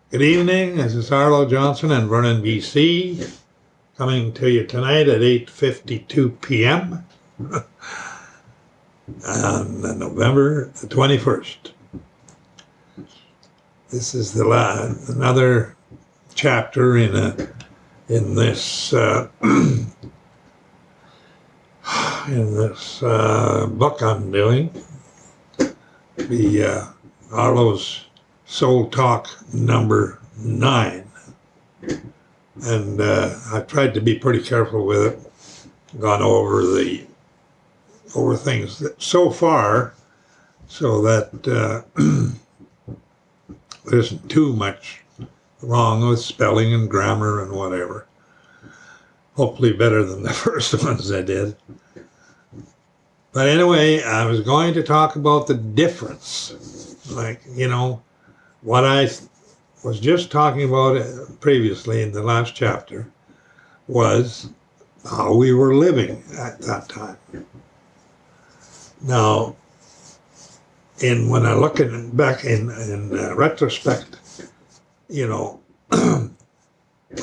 Good evening, this is Hansel Johnson in Vernon, BC, coming to you tonight at 8:52 p.m. on November the 21st. This is another chapter in this book I'm doing, the Arlo's Soul Talk number 9, and I've tried to be pretty careful with it. Gone over things so far, so that there isn't too much wrong with spelling and grammar and whatever. Hopefully better than the first ones I did. But anyway, I was going to talk about the difference, what I was just talking about previously in the last chapter was how we were living at that time. Now, when I look back in retrospect,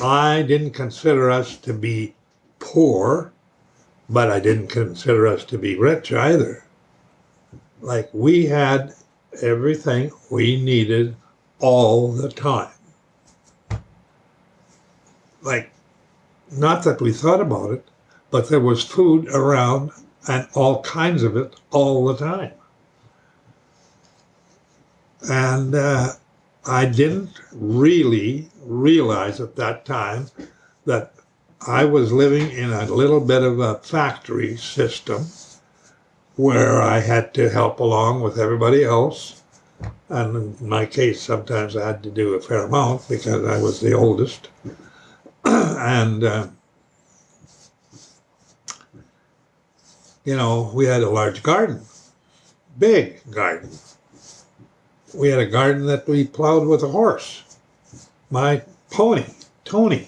I didn't consider us to be poor, but I didn't consider us to be rich either. Like, we had everything we needed all the time. Like, not that we thought about it, but there was food around and all kinds of it all the time. And I didn't really realize at that time that I was living in a little bit of a factory system where I had to help along with everybody else. And in my case, sometimes I had to do a fair amount because I was the oldest. And, we had a large garden, big garden. We had a garden that we plowed with a horse. My pony, Tony.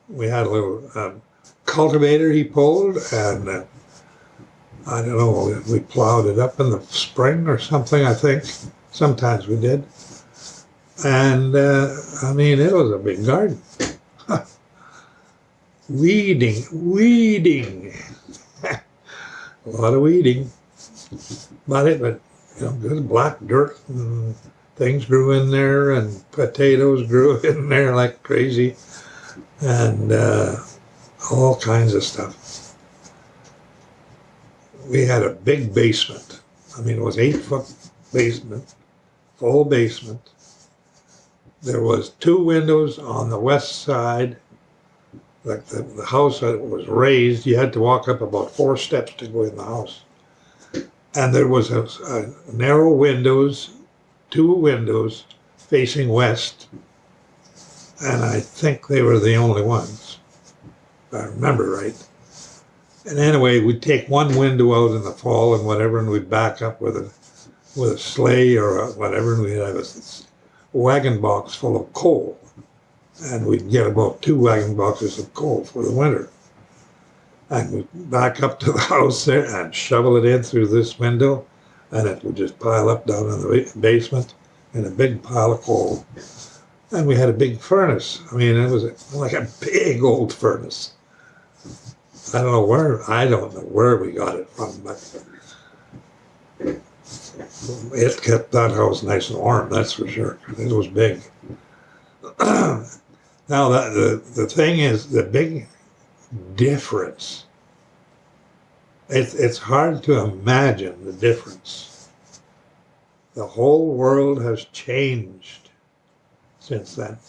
We had a little cultivator he pulled, and I don't know, we plowed it up in the spring or something, I think. Sometimes we did. And, it was a big garden. Weeding. A lot of weeding. But good black dirt and things grew in there, and potatoes grew in there like crazy, and all kinds of stuff. We had a big basement. It was 8-foot basement, full basement. There was 2 windows on the west side. Like the house was raised. You had to walk up about 4 steps to go in the house. And there was a narrow windows, 2 windows facing west. And I think they were the only ones, if I remember right. And anyway, we'd take one window out in the fall and whatever, and we'd back up with a sleigh or whatever, and we'd have a wagon box full of coal. And we'd get about 2 wagon boxes of coal for the winter. And we'd back up to the house there and shovel it in through this window, and it would just pile up down in the basement in a big pile of coal. And we had a big furnace. It was like a big old furnace. I don't know where we got it from, but it kept that house nice and warm, that's for sure. It was big. Now, the thing is, the big difference, it's hard to imagine the difference. The whole world has changed since then.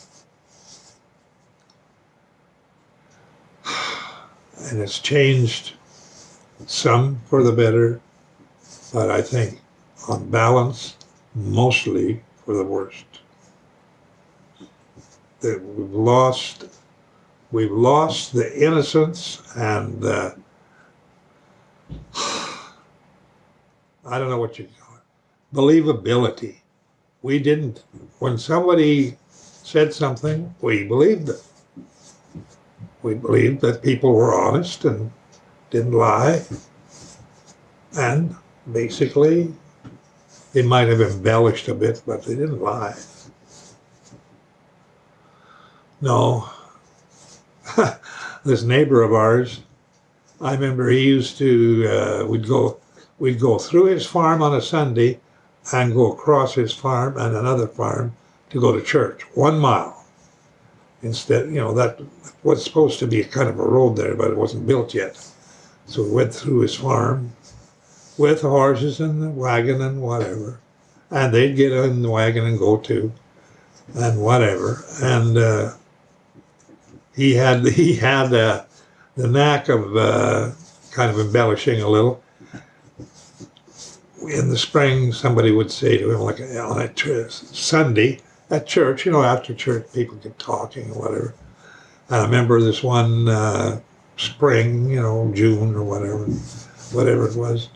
And it's changed some for the better, but I think on balance, mostly for the worst. That we've lost the innocence and I don't know what you call it, believability. We didn't, when somebody said something, we believed it. We believed that people were honest and didn't lie. And basically, they might have embellished a bit, but they didn't lie. No. This neighbor of ours, I remember he used to, we'd go through his farm on a Sunday and go across his farm and another farm to go to church, 1 mile. Instead, that was supposed to be kind of a road there, but it wasn't built yet. So we went through his farm with the horses and the wagon and whatever. And they'd get in the wagon and go too, and whatever. And he had the knack of kind of embellishing a little. In the spring, somebody would say to him, like on a Sunday at church, after church, people get talking or whatever. And I remember this one spring, June or whatever it was.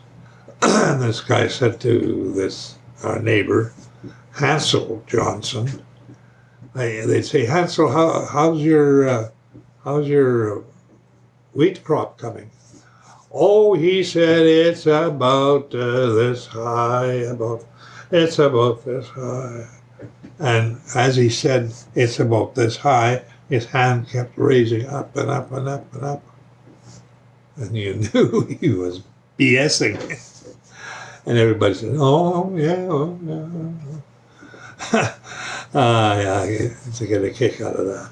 And this guy said to this our neighbor, Hansel Johnson, they'd say, Hansel, how's your wheat crop coming? Oh, he said, it's about this high, it's about this high. And as he said, it's about this high, his hand kept raising up and up and up and up. And you knew he was BSing. And everybody said, oh, yeah. Yeah, to get a kick out of that.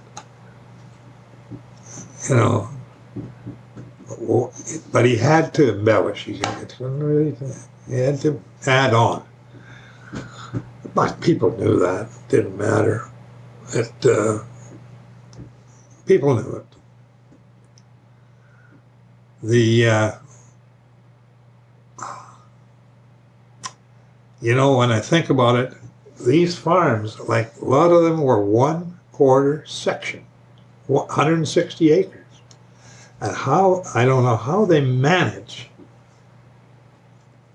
But he had to embellish. He had to add on. But people knew that. It didn't matter. People knew it. When I think about it, these farms, like a lot of them were 1/4 section, 160 acres. And I don't know how they manage.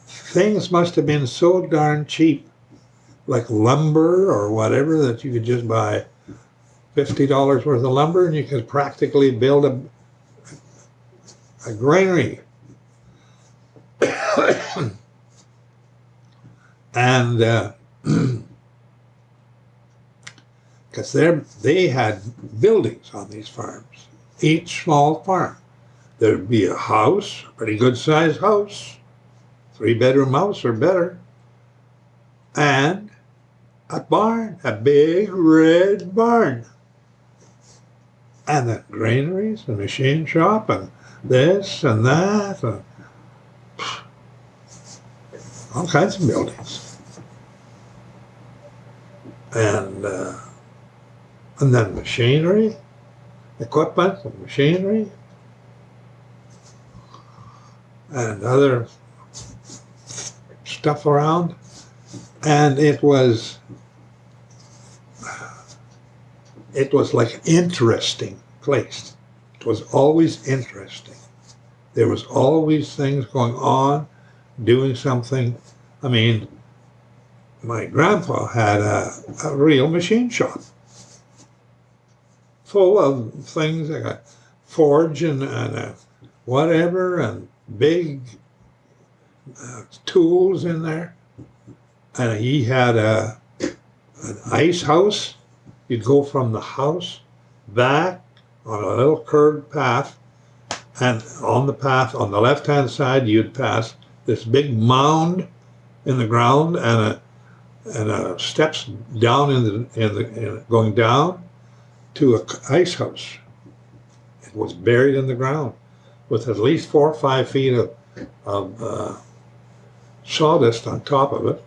Things must have been so darn cheap, like lumber or whatever, that you could just buy $50 worth of lumber and you could practically build a granary. And because they had buildings on these farms, each small farm. There'd be a house, a pretty good sized house, 3-bedroom house or better, and a barn, a big red barn. And the granaries, the machine shop, and this and that, and all kinds of buildings. And then machinery, equipment and machinery, and other stuff around. And it was like an interesting place. It was always interesting. There was always things going on, doing something. I mean, my grandpa had a real machine shop full of things like a forge and a whatever, and big tools in there. And he had an ice house. You'd go from the house back on a little curved path, and on the path on the left-hand side you'd pass this big mound in the ground and steps down in going down to an ice house. It was buried in the ground with at least 4 or 5 feet of sawdust on top of it.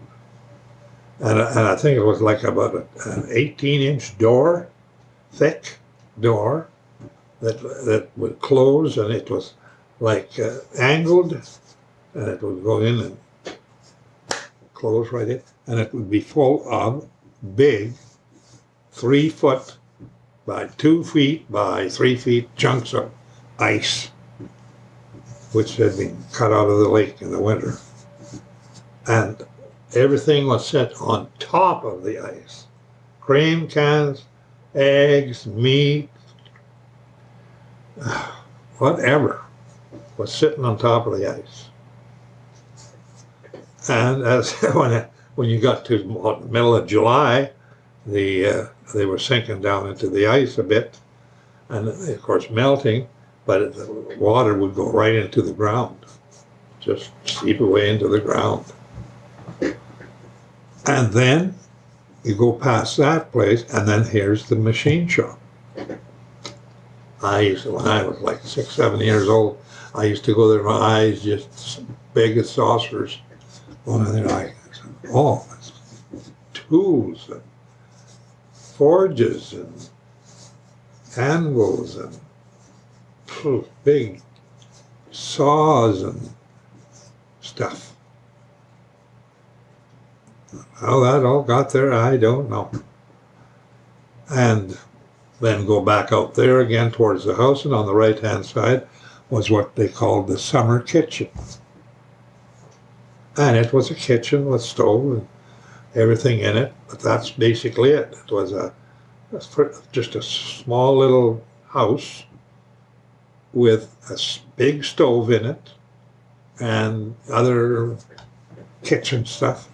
And I think it was like about an 18-inch door, thick door, that would close, and it was like angled, and it would go in and close right in, and it would be full of big 3 foot by 2 feet by 3 feet chunks of ice, which had been cut out of the lake in the winter. And everything was set on top of the ice. Cream cans, eggs, meat, whatever was sitting on top of the ice. And as when you got to the middle of July, they were sinking down into the ice a bit, and of course melting, but the water would go right into the ground, just seep away into the ground. And then you go past that place, and then here's the machine shop. I used to, when I was like 6, 7 years old, I used to go there, my eyes just big as saucers. Going in there, I said, oh, tools and forges and anvils and big saws and stuff. How that all got there, I don't know. And then go back out there again towards the house, and on the right-hand side was what they called the summer kitchen. And it was a kitchen with stove and everything in it, but that's basically it. It was just a small little house with a big stove in it and other kitchen stuff.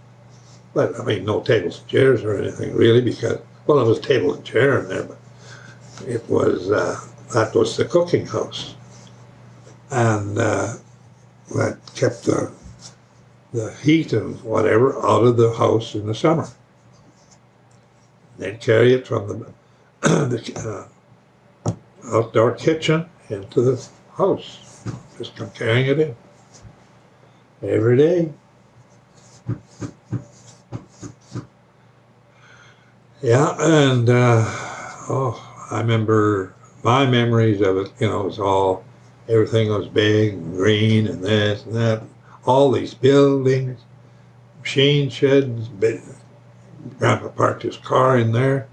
But, I mean, no tables and chairs or anything really, because, well, there was a table and chair in there, but it was, that was the cooking house. And that kept the heat and whatever out of the house in the summer. They'd carry it from the outdoor kitchen into the house. Just come carrying it in every day. Yeah, and I remember my memories of it, you know, it was all, everything was big and green and this and that. All these buildings, machine sheds, Grandpa parked his car in there,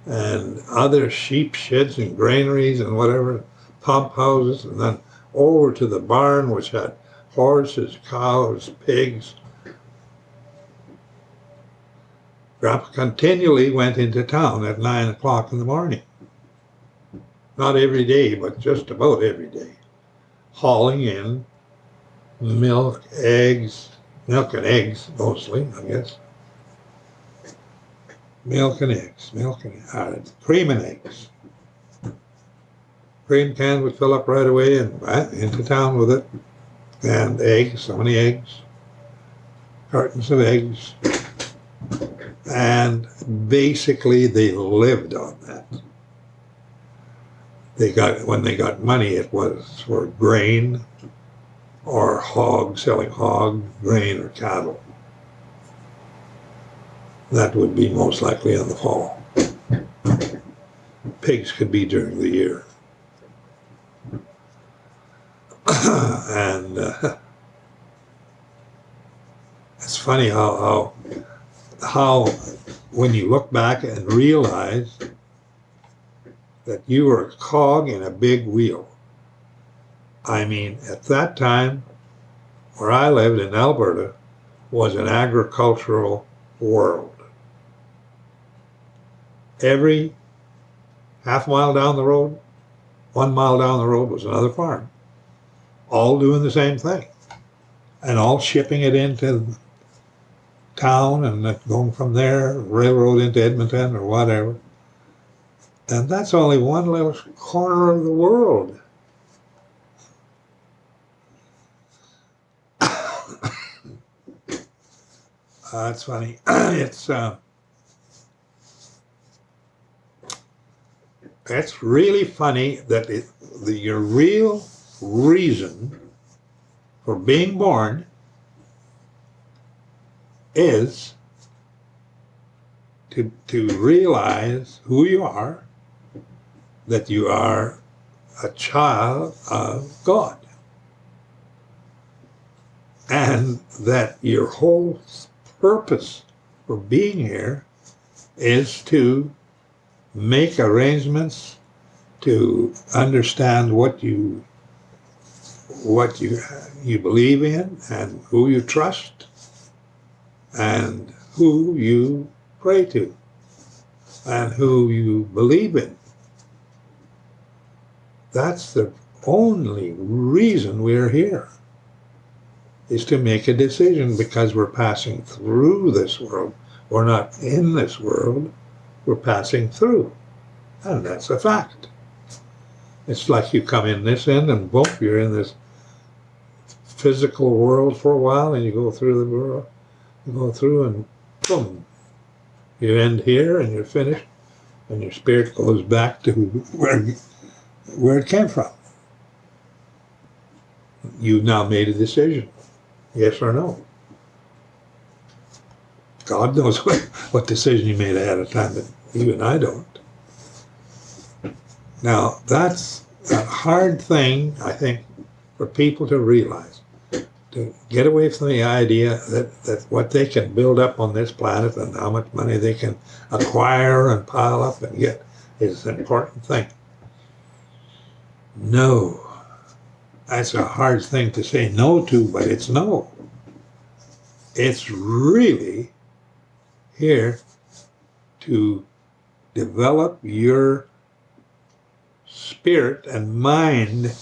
and other sheep sheds and granaries and whatever, pump houses, and then over to the barn, which had horses, cows, pigs. Grandpa continually went into town at 9 o'clock in the morning. Not every day, but just about every day, hauling in milk and eggs mostly, I guess. Milk and eggs, cream and eggs. Cream can would fill up right away and into town with it. And eggs, so many eggs, cartons of eggs. And basically they lived on that. When they got money, it was for grain or selling hog, grain, or cattle. That would be most likely in the fall. Pigs could be during the year. And it's funny how when you look back and realize that you were a cog in a big wheel. I mean, at that time, where I lived in Alberta, was an agricultural world. Every half mile down the road, 1 mile down the road was another farm, all doing the same thing, and all shipping it into town and going from there, railroad into Edmonton or whatever. And that's only one little corner of the world. That's funny. It's really funny that your real reason for being born is to realize who you are, that you are a child of God, and that your whole purpose for being here is to make arrangements to understand what you believe in and who you trust and who you pray to and who you believe in. That's the only reason we're here, is to make a decision, because we're passing through this world. We're not in this world. we're passing through. And that's a fact. It's like you come in this end and boom, you're in this physical world for a while, and you go through the world, you go through and boom, you end here and you're finished, and your spirit goes back to where it came from. You've now made a decision, yes or no. God knows what decision you made ahead of time, but you and I don't. Now, that's a hard thing, I think, for people to realize, to get away from the idea that what they can build up on this planet and how much money they can acquire and pile up and get is an important thing. No. That's a hard thing to say no to, but it's no. It's really here to develop your spirit and mind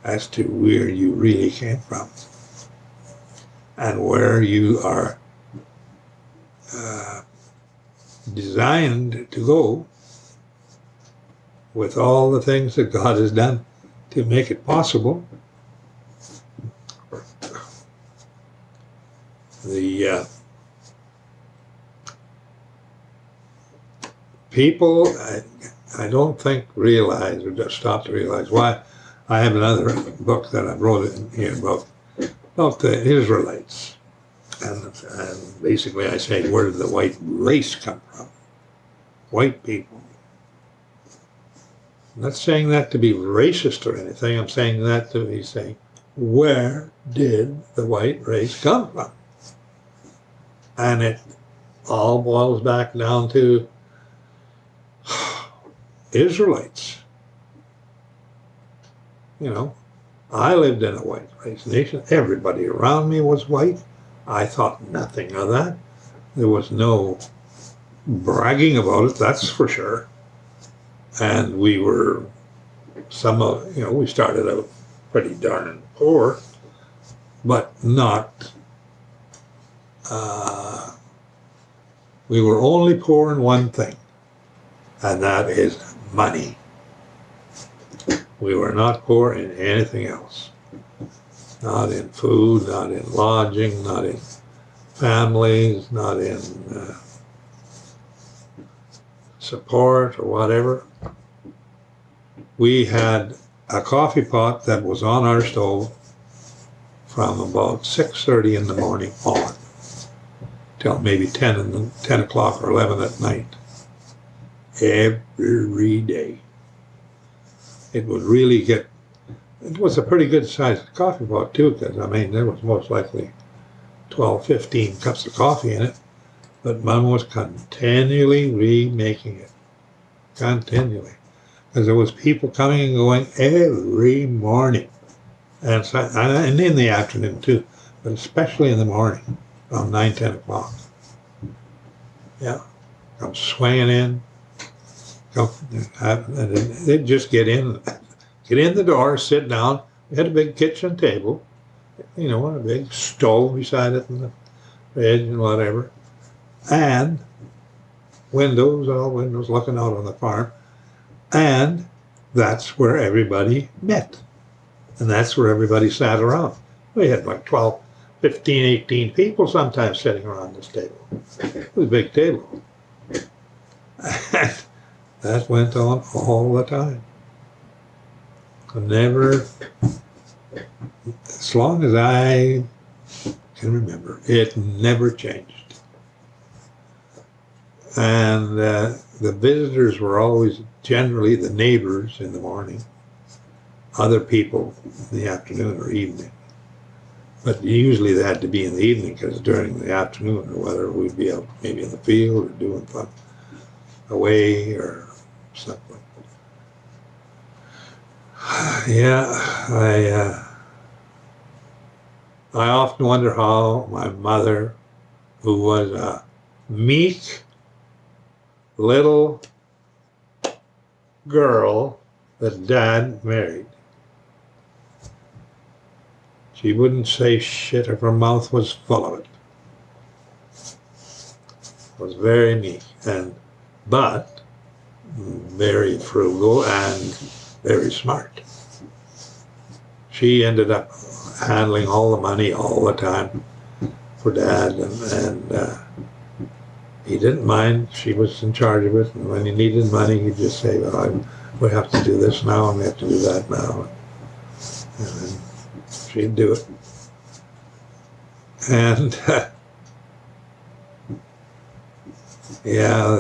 as to where you really came from and where you are designed to go with all the things that God has done to make it possible. The people, I don't think realize, or just stop to realize why. I have another book that I wrote in here about the Israelites. And basically I say, where did the white race come from? White people. I'm not saying that to be racist or anything. I'm saying that to be saying, where did the white race come from? And it all boils back down to Israelites. You know, I lived in a white race nation. Everybody around me was white. I thought nothing of that. There was no bragging about it, that's for sure. And we were we started out pretty darn poor, but not, we were only poor in one thing, and that is money. We were not poor in anything else. Not in food, not in lodging, not in families, not in support or whatever. We had a coffee pot that was on our stove from about 6:30 in the morning on till maybe 10 o'clock or 11 at night. Every day. It would really get, it was a pretty good sized coffee pot too, because I mean there was most likely 12, 15 cups of coffee in it, but Mom was continually remaking it. Continually. Because there was people coming and going every morning. And in the afternoon too, but especially in the morning, around 9, 10 o'clock. Yeah. Come swinging in. And they'd just get in the door, sit down. We had a big kitchen table, a big stove beside it and the fridge and whatever. And all windows looking out on the farm. And that's where everybody met. And that's where everybody sat around. We had like 12, 15, 18 people sometimes sitting around this table. It was a big table. And that went on all the time. Never, as long as I can remember, it never changed. And the visitors were always generally the neighbors in the morning, other people in the afternoon or evening. But usually they had to be in the evening because during the afternoon or whether we'd be out maybe in the field or doing fun away or something. Yeah, I often wonder how my mother, who was a meek little girl that Dad married, she wouldn't say shit if her mouth was full of it. Was very meek and but very frugal and very smart. She ended up handling all the money all the time for Dad, and he didn't mind. She was in charge of it, and when he needed money, he'd just say, well, we have to do this now, and we have to do that now. And then she'd do it. And yeah,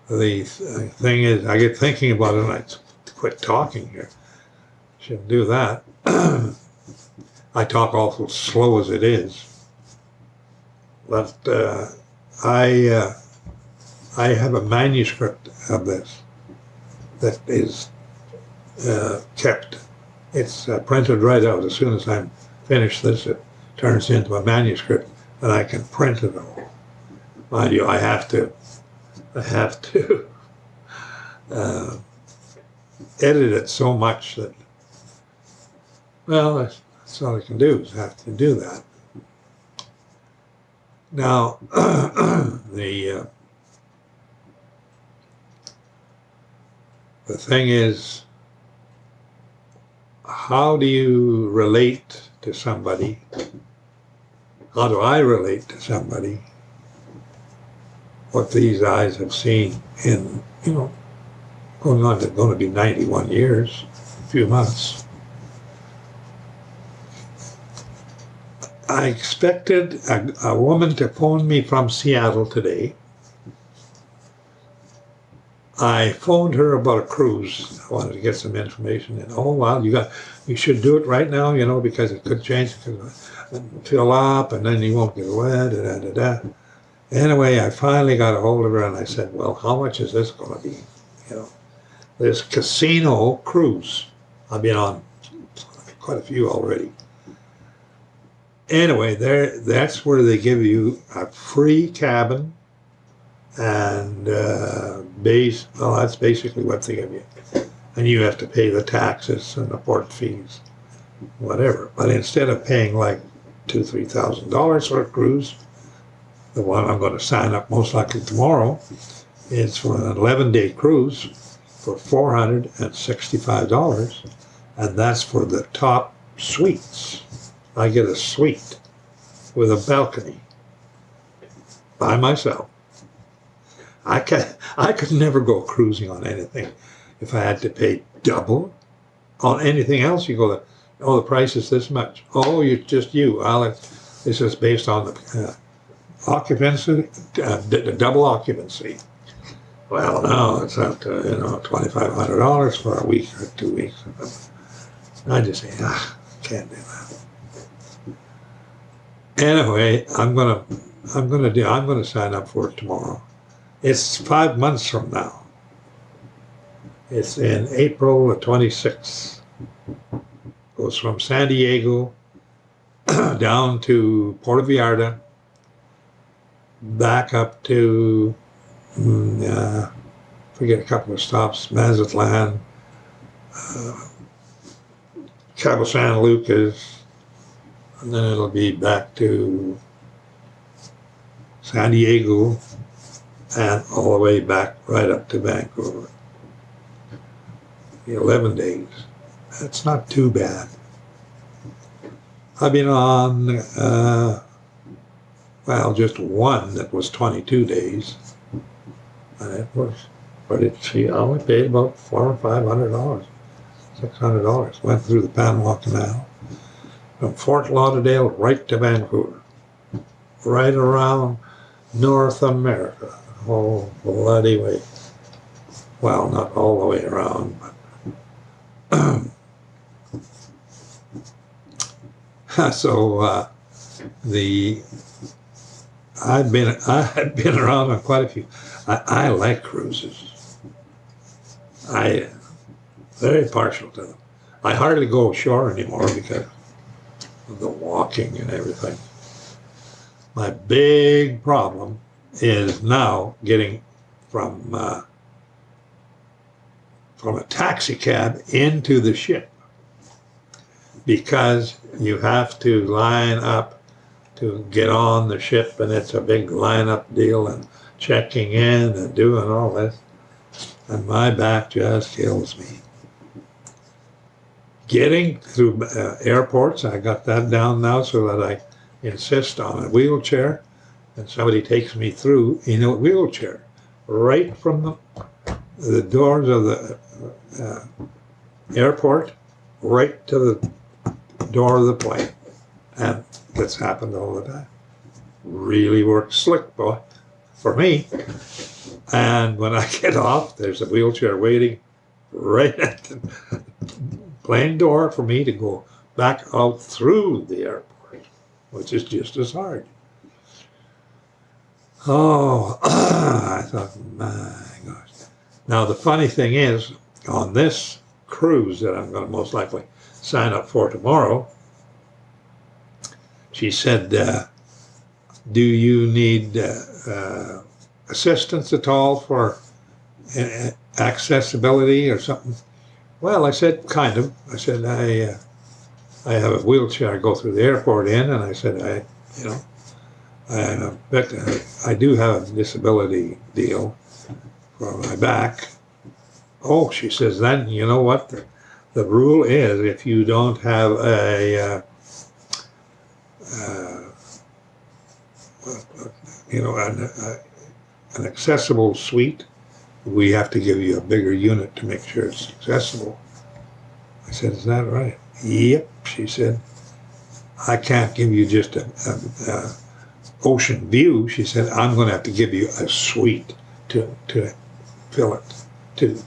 the thing is, I get thinking about it, and I quit talking here. Shouldn't do that. I talk awful slow as it is, but I have a manuscript of this that is kept. It's printed right out. As soon as I'm finished this, it turns into a manuscript, and I can print it all. Mind you, I have to edit it so much that, well, that's all I can do is have to do that. Now, the thing is, how do you relate to somebody? How do I relate to somebody? What these eyes have seen in, going to be 91 years, a few months. I expected a woman to phone me from Seattle today. I phoned her about a cruise. I wanted to get some information. And oh well, you should do it right now, because it could change, it could fill up, and then you won't get wet. Da, da, da. Anyway, I finally got a hold of her, and I said, "Well, how much is this going to be?" This casino cruise. I've been on quite a few already. Anyway, that's where they give you a free cabin and that's basically what they give you. And you have to pay the taxes and the port fees, whatever. But instead of paying like $2,000-3,000 for a cruise, the one I'm going to sign up most likely tomorrow is for an 11-day cruise for $465, and that's for the top suites. I get a suite with a balcony by myself. I could never go cruising on anything if I had to pay double. On anything else, you go, oh, the price is this much. Oh, you, Alex. This is based on the occupancy, double occupancy. Well, no, it's up to $2,500 for a week or 2 weeks. I just say, can't do that. Anyway, I'm gonna sign up for it tomorrow. It's 5 months from now. It's in April the 26th. Goes from San Diego down to Puerto Vallarta, back up to forget a couple of stops, Mazatlan, Cabo San Lucas, and then it'll be back to San Diego and all the way back right up to Vancouver. 11 days. That's not too bad. I've been on, just one that was 22 days. And it was, I only paid about $400 or $500, $600. Went through the Panama Canal from Fort Lauderdale right to Vancouver, right around North America, whole bloody way. Well, not all the way around, but so I've been around on quite a few. I like cruises. I very partial to them. I hardly go ashore anymore because of the walking and everything. My big problem is now getting from a taxi cab into the ship, because you have to line up to get on the ship, and it's a big lineup deal and checking in and doing all this. And my back just kills me. Getting through airports, I got that down now so that I insist on a wheelchair, and somebody takes me through in a wheelchair, right from the doors of the airport, right to the door of the plane. And that's happened all the time. Really works slick, boy, for me. And when I get off, there's a wheelchair waiting right at the plane door for me to go back out through the airport, which is just as hard. Oh, I thought, my gosh. Now, the funny thing is, on this cruise that I'm going to most likely sign up for tomorrow, she said, do you need assistance at all for accessibility or something? Well, I said, kind of. I said, I have a wheelchair I go through the airport in, and I said, I do have a disability deal for my back. Oh, she says, then you know what? The rule is if you don't have an accessible suite, we have to give you a bigger unit to make sure it's accessible. I said, is that right? Yep, she said. I can't give you just a ocean view. She said, I'm going to have to give you a suite to fill it, to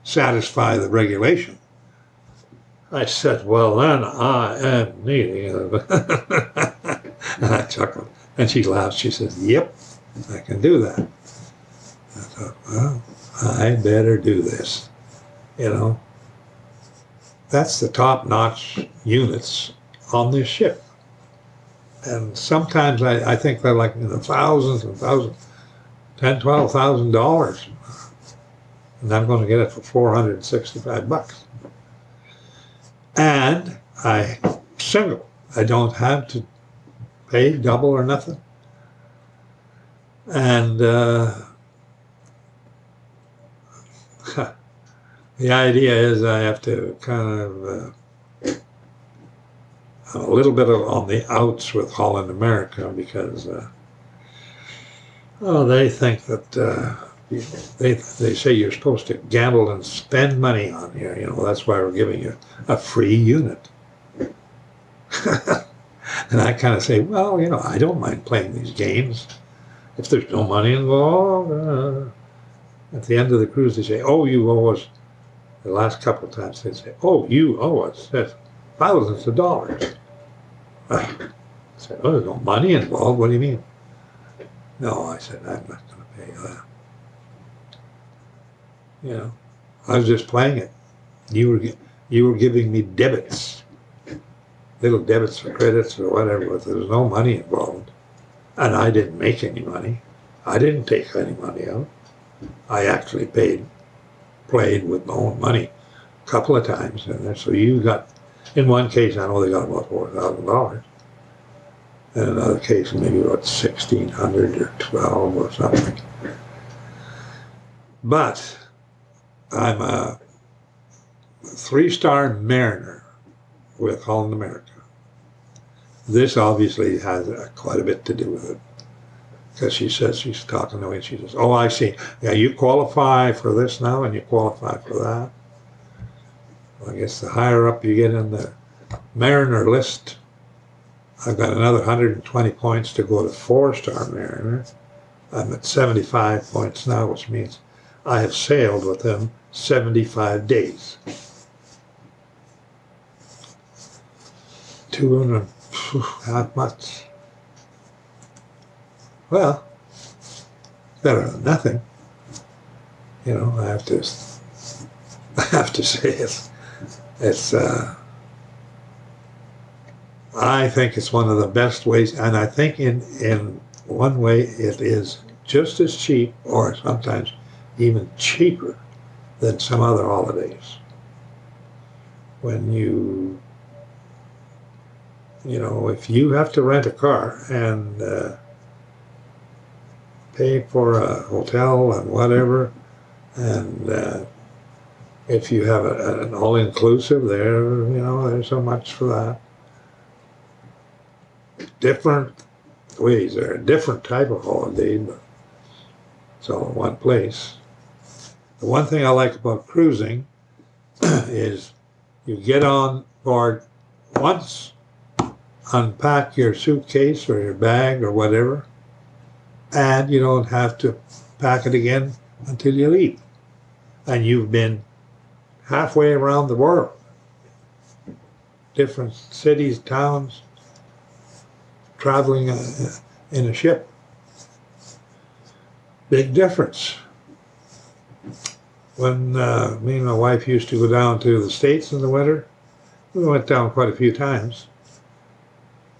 satisfy the regulation. I said, well, then I am needing it. And I chuckled. And she laughed. She said, yep, I can do that. I thought, well, I better do this. That's the top-notch units on this ship. And sometimes I think they're like in the thousands and thousands, $10,000, $12,000. And I'm going to get it for $465. And I'm single. I don't have to pay double or nothing. And the idea is I have to kind of a little bit on the outs with Holland America because they think that they say you're supposed to gamble and spend money on here. That's why we're giving you a free unit. And I kind of say, well, I don't mind playing these games if there's no money involved. At the end of the cruise, they say, oh, you owe us. The last couple of times they say, oh, you owe us thousands of dollars. I said, oh, there's no money involved. What do you mean? No, I said, I'm not going to pay that. I was just playing it. You were giving me debits, little debits or credits or whatever, but there was no money involved. And I didn't make any money. I didn't take any money out. I actually played with my own money a couple of times. And so you got, in one case, I know they got about $4,000. In another case, maybe about $1,600 or $1,200 or something. But I'm a 3-star mariner with Holland America. This obviously has quite a bit to do with it. Because she says, she's talking to me, and she says, oh, I see. Yeah, you qualify for this now, and you qualify for that. Well, I guess the higher up you get in the mariner list, I've got another 120 points to go to 4-star mariner. I'm at 75 points now, which means I have sailed with them 75 days. 200, not much. Well, better than nothing. I have to say it's I think it's one of the best ways, and I think in one way it is just as cheap, or sometimes even cheaper than some other holidays. When you you know, if you have to rent a car and pay for a hotel and whatever, and if you have an all-inclusive there, you know, there's so much for that. Different ways. They're a different type of holiday, but it's all in one place. The one thing I like about cruising is you get on board once, unpack your suitcase or your bag or whatever, and you don't have to pack it again until you leave. And you've been halfway around the world. Different cities, towns, traveling in a ship. Big difference. When me and my wife used to go down to the States in the winter, we went down quite a few times.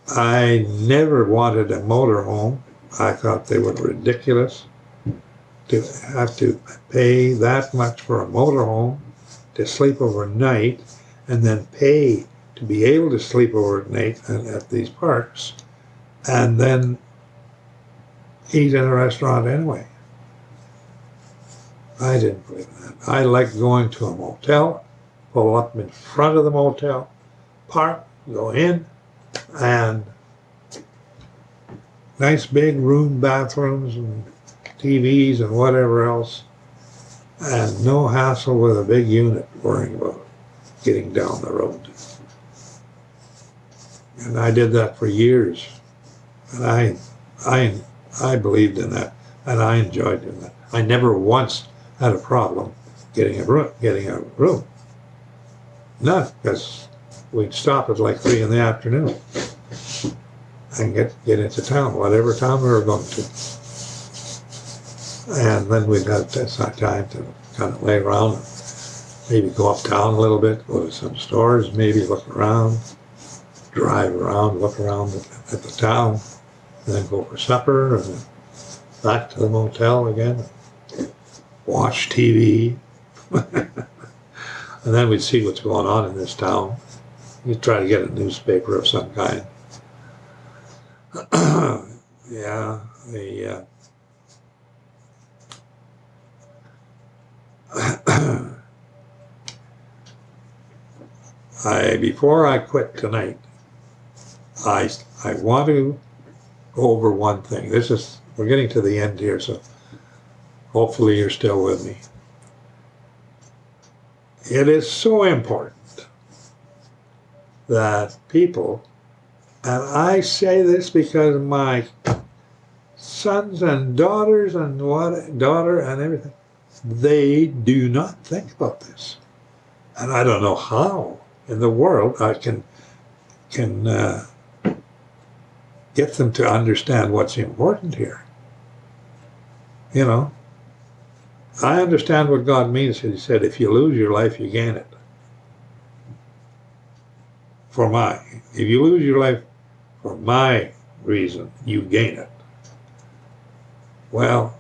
I never wanted a motorhome. I thought they were ridiculous to have to pay that much for a motorhome to sleep overnight and then pay to be able to sleep overnight at these parks and then eat in a restaurant anyway. I didn't believe that. I liked going to a motel, pull up in front of the motel, park, go in, and nice big room bathrooms and TVs and whatever else, and no hassle with a big unit worrying about getting down the road. And I did that for years, and I believed in that, and I enjoyed doing that. I never once had a problem getting a room. None, because we'd stop at like 3 in the afternoon and get into town, whatever town we were going to. And then we'd have time to kind of lay around and maybe go uptown a little bit, go to some stores, maybe look around, drive around, look around at the town, and then go for supper, and then back to the motel again, watch TV. And then we'd see what's going on in this town. We'd try to get a newspaper of some kind. Yeah, before I quit tonight, I want to go over one thing. We're getting to the end here, so hopefully you're still with me. It is so important that people, and I say this because my sons and daughters and daughter and everything, they do not think about this. And I don't know how in the world I can get them to understand what's important here. You know, I understand what God means. He said, if you lose your life, you gain it. If you lose your life for my reason, you gain it. Well,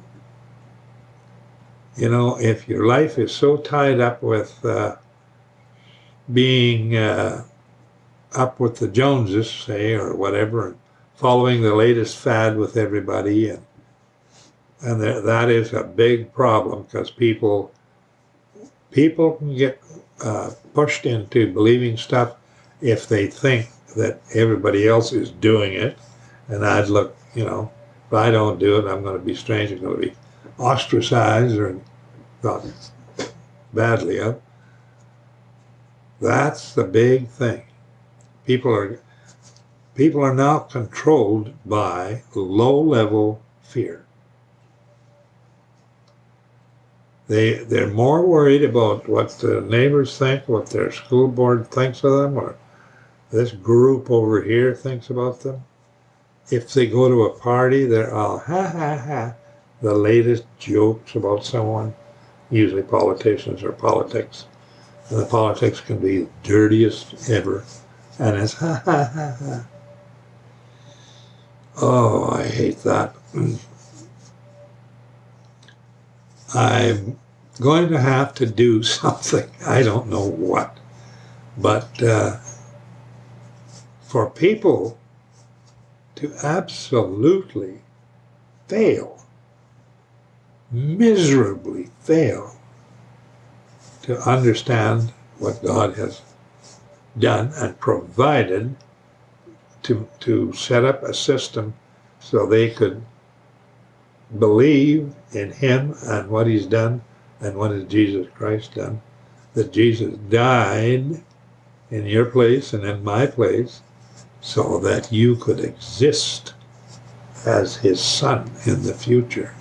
you know, if your life is so tied up with being up with the Joneses, say, or whatever, and following the latest fad with everybody, and that is a big problem, because people can get pushed into believing stuff if they think that everybody else is doing it, and I'd look, you know, if I don't do it, I'm going to be strange, I'm going to be ostracized or thought badly of. That's the big thing. People are now controlled by low-level fear. They're more worried about what the neighbors think, what their school board thinks of them, or this group over here thinks about them. If they go to a party, they're all ha ha ha, the latest jokes about someone, usually politicians or politics. And the politics can be the dirtiest ever, and it's ha ha ha ha. Oh, I hate that. I'm going to have to do something. I don't know what. But for people to absolutely fail, miserably fail, to understand what God has done and provided to set up a system so they could believe in him and what he's done and what has Jesus Christ done, that Jesus died in your place and in my place so that you could exist as his son in the future.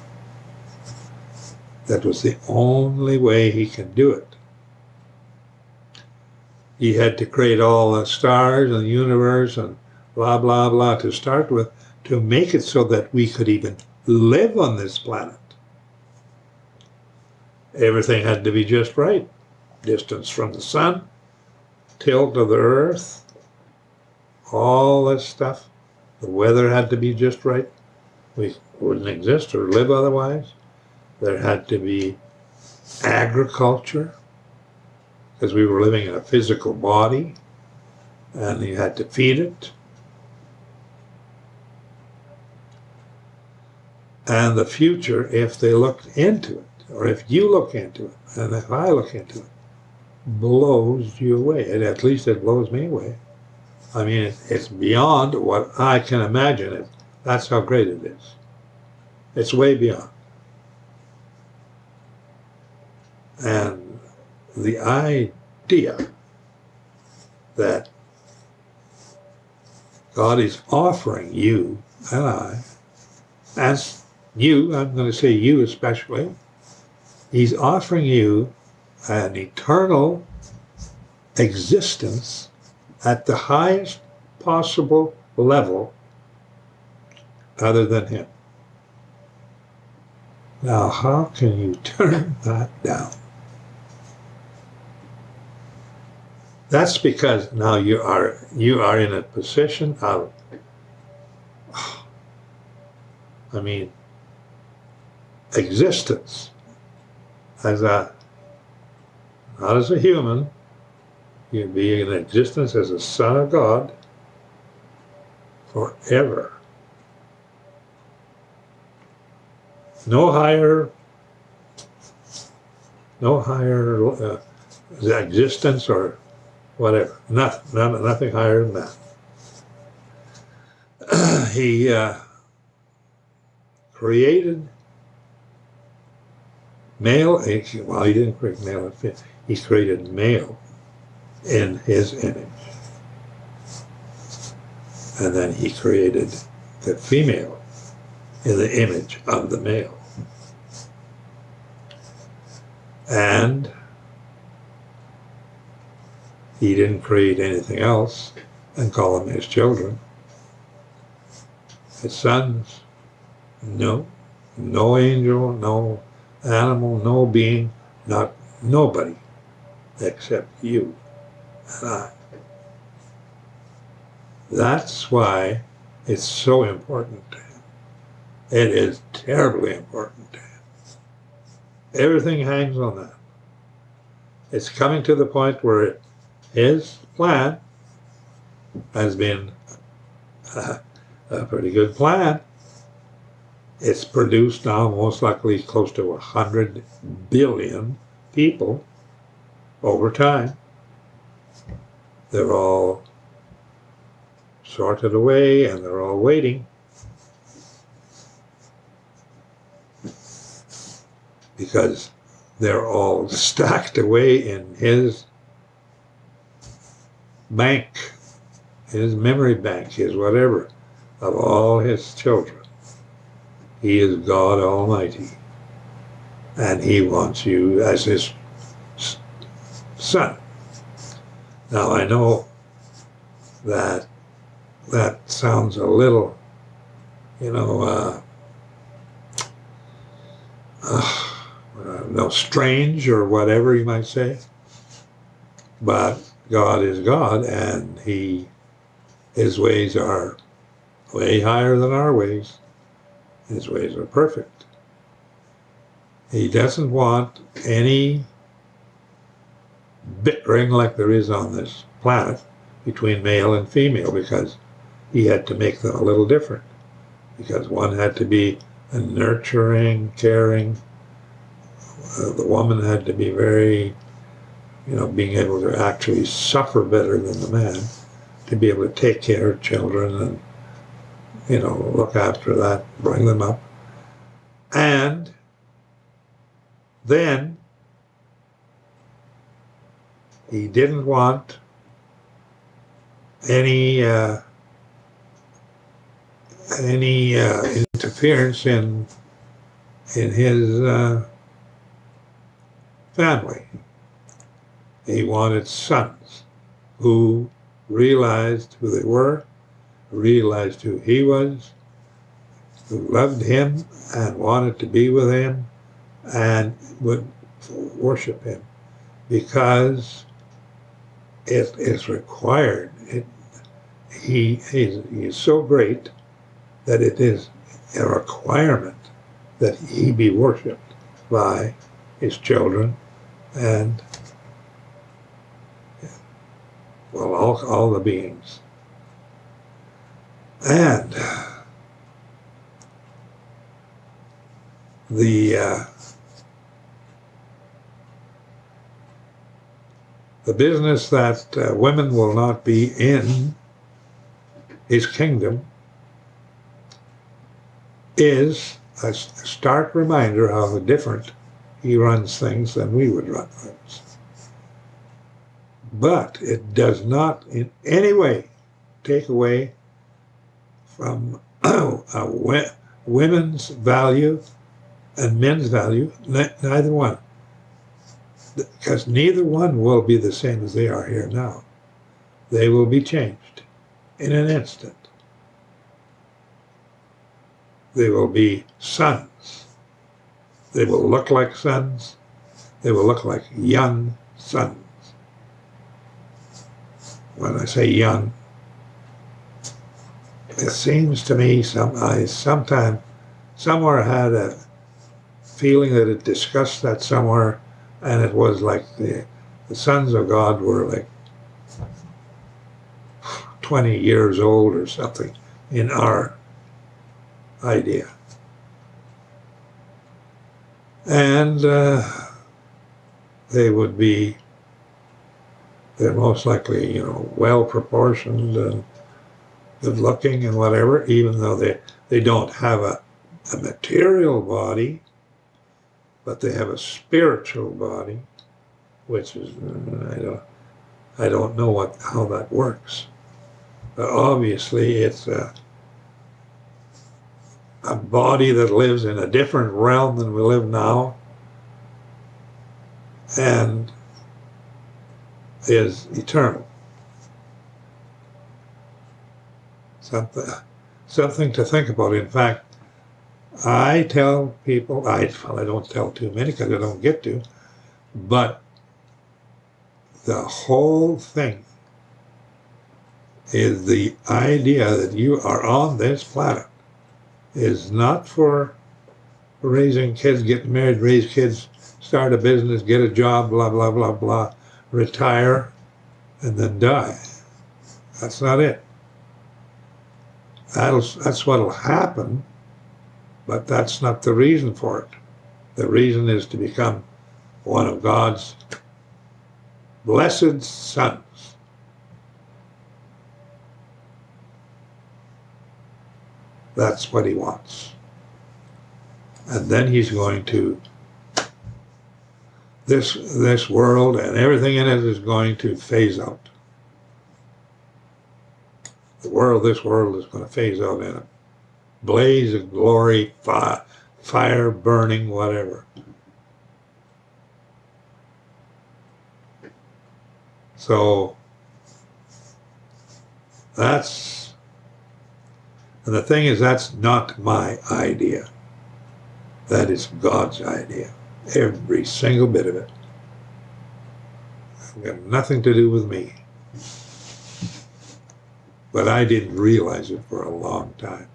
That was the only way he can do it. He had to create all the stars and the universe and blah, blah, blah to start with, to make it so that we could even live on this planet. Everything had to be just right. Distance from the sun, tilt of the earth, all this stuff. The weather had to be just right. We wouldn't exist or live otherwise. There had to be agriculture, because we were living in a physical body, and you had to feed it. And the future, if they looked into it, or if you look into it, and if I look into it, blows you away. And at least it blows me away. I mean, it's beyond what I can imagine. That's how great it is. It's way beyond. And the idea that God is offering you and I, as you, I'm going to say you especially, he's offering you an eternal existence at the highest possible level other than him. Now, how can you turn that down? That's because now you are in a position of, existence as not as a human. You'd be in existence as a son of God forever. No higher existence or whatever. Nothing higher than that. He created male. Well, he didn't create male and female. He created male in his image. And then he created the female in the image of the male. And he didn't create anything else and call them his children. His sons. No angel, no animal, no being, nobody except you and I. That's why it's so important to him. It is terribly important to him. Everything hangs on that. It's coming to the point where his plan has been a pretty good plan. It's produced now most likely close to 100 billion people over time. They're all sorted away and they're all waiting. Because they're all stacked away in his bank, his memory bank, his whatever, of all his children. He is God Almighty. And he wants you as his son. Now I know that sounds a little, strange or whatever you might say. But God is God, and his ways are way higher than our ways. His ways are perfect. He doesn't want any bickering like there is on this planet between male and female because he had to make them a little different. Because one had to be a nurturing, caring. The woman had to be very, being able to actually suffer better than the man, to be able to take care of children and, look after that, bring them up. And then he didn't want any interference in his family. He wanted sons who realized who they were, realized who he was, who loved him and wanted to be with him and would worship him, because it is required. He is so great that it is a requirement that he be worshipped by his children and, well, all the beings. And the business that women will not be in his kingdom is a stark reminder how different he runs things than we would run things. But it does not in any way take away from women's value and men's value, neither one. Because neither one will be the same as they are here now. They will be changed in an instant. They will be sons. They will look like sons. They will look like young sons. When I say young, it seems to me I sometime somewhere had a feeling that it discussed that somewhere, and it was like the sons of God were like 20 years old or something in our idea. And they're most likely, well proportioned and good looking and whatever, even though they don't have a material body, but they have a spiritual body, which is, I don't know how that works. But obviously it's a body that lives in a different realm than we live now, and is eternal. Something to think about. In fact, I tell people, I don't tell too many because I don't get to, but the whole thing is the idea that you are on this planet is not for raising kids, getting married, raise kids, start a business, get a job, blah, blah, blah, blah, retire, and then die. That's not it. That's what'll happen, but that's not the reason for it. The reason is to become one of God's blessed sons. That's what he wants. And then he's going to, this world and everything in it is going to phase out. This world is going to phase out in a blaze of glory, fire burning, whatever. So and the thing is, that's not my idea. That is God's idea. Every single bit of it. It's got nothing to do with me. But I didn't realize it for a long time.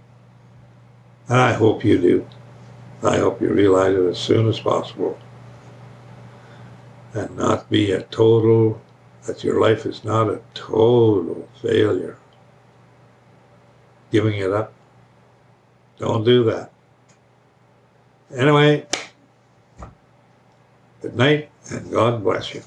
And I hope you do. I hope you realize it as soon as possible. And not be a total that your life is not a total failure. Giving it up. Don't do that. Anyway, good night and God bless you.